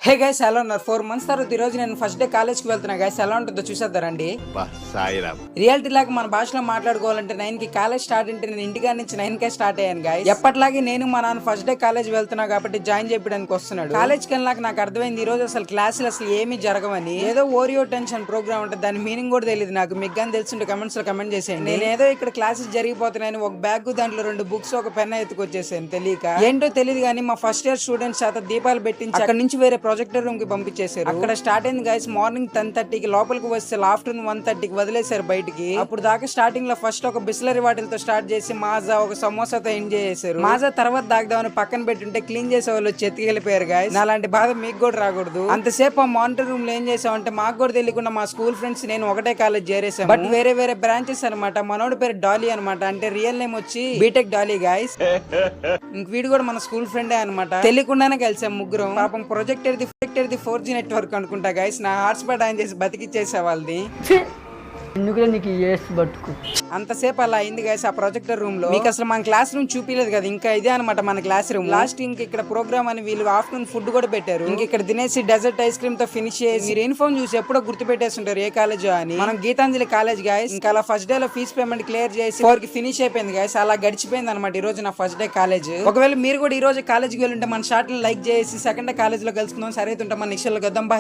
Hey guys ఎలా ఉన్నారు 4 months తర్వాత ఈ రోజు నేను ఫస్ట్ డే కాలేజ్ కి వెళ్తున్నా గైస్ ఎలా ఉంటుందో చూసేద్దారండి. రియాలిటీ లాగా మన భాషలో మాట్లాడుకోవాలంటే 9 కి కాలేజ్ స్టార్ట్ అంటే నేను ఇంటికా నుంచి 9 కే స్టార్ట్ అయ్యాను గైస్. ఎప్పటిలాగే నేను మా నాన్న ఫస్ట్ డే కాలేజ్ వెళ్తున్నా కాబట్టి జాయిన్ చేయడానికి వస్తున్నాడు. కాలేజ్ కి వెళ్ళాక నాకు అర్థమైంది ఈ రోజు అసలు క్లాసులు అసలు ఏమీ జరగవని. ఏదో ఓరియో టెన్షన్ ప్రోగ్రామ్ ఉంటుంది, దాని మీనింగ్ కూడా తెలియదు నాకు. మీకు కానీ తెలుసుంటే కమెంట్స్ లో కమెంట్ చేసేయండి. నేను ఏదో ఇక్కడ క్లాసెస్ జరిగిపోతున్నాయని ఒక బ్యాగ్ దాంట్లో 2 books ఒక పెన్ ఎత్తుకొచ్చేసాను తెలియక. ఏంటో తెలియదు కానీ మా ఫస్ట్ ఇయర్ స్టూడెంట్స్ చేత దీపాలు పెట్టించి అక్కడ నుంచి వేరే ప్రొజెక్టర్ రూమ్ కి పంపించేశారు. అక్కడ స్టార్ట్ అయింది గైస్ మార్నింగ్ 10:30కి, లోపలికి వస్తే ఆఫ్టర్నూన్ 1:30కి వదిలేశారు బయటికి. అప్పుడు దాకా స్టార్టింగ్ లో ఫస్ట్ ఒక బిస్లరీ వాటిలతో స్టార్ట్ చేసి మాజా ఒక సమోసాతో ఎంజాయ్ చేశారు. మాజా తర్వాత దాగదామని పక్కన పెట్టుంటే క్లీన్ చేసే వాళ్ళు చెతికెళ్ళిపోయారు గైస్. అలాంటి బాధ మీకు కూడా రాకూడదు. అంతసేపు ఆ మానిటర్ రూమ్ లో ఏం చేసామంటే మాకు కూడా తెలియకుండా మా స్కూల్ ఫ్రెండ్స్ నేను ఒకటే కాలేజ్ చేరేసాం. బట్ వేరే వేరే బ్రాంచెస్ అనమాట. మనోడి పేరు డాలీ అనమాట, అంటే రియల్ నేమ్ వచ్చి బీటెక్ డాలీ గైస్. ఇంక వీడు కూడా మన స్కూల్ ఫ్రెండే అనమాట. తెలియకుండానే కలిసాం ముగ్గురం. పాపం ప్రొజెక్ట్ 4G నెట్వర్క్ అనుకుంటా గైస్. నా హాట్స్పాట్ ఆన్ చేసి బతికిచ్చేసే వాళ్ళది. అంతసేపు అలా అయింది గైస్ ఆ ప్రొజెక్టర్ రూమ్ లో. మీకు అసలు మన క్లాస్ రూమ్ చూపించలేదు కదా, ఇంకా ఇదే అనమాట మన క్లాస్ రూమ్. లాస్ట్ ఇంక ఇక్కడ ప్రోగ్రామ్ అని వీళ్ళు ఆఫ్టర్నూన్ ఫుడ్ కూడా పెట్టారు. ఇంక ఇక్కడ తినేసి డెజర్ట్ ఐస్ క్రీమ్ తో ఫినిష్ చేసి మీరు యూనిఫామ్ చూసి ఎప్పుడో గుర్తు పెట్టేస్తుంటారు ఏ కాలేజ్ అని. మనం గీతాంజలి కాలేజ్ గైస్. ఇంకా అలా ఫస్ట్ డే లో ఫీజ్ పేమెంట్ క్లియర్ చేసి 4 కి ఫినిష్ అయిపోయింది గైస్. అలా గడిచిపోయింది అనమాట ఈ రోజు నా ఫస్ట్ డే కాలేజ్. ఒకవేళ మీరు కూడా ఈ రోజు కాలేజ్కి వెళ్ళి ఉంటే మన షార్ట్ లైక్ చేసి సెకండ్ డే కాలేజ్ లో కలుసుకుందాం. సరే అయితే ఉంటాం మన నెక్స్ట్ లో గద్దాం. బాయ్.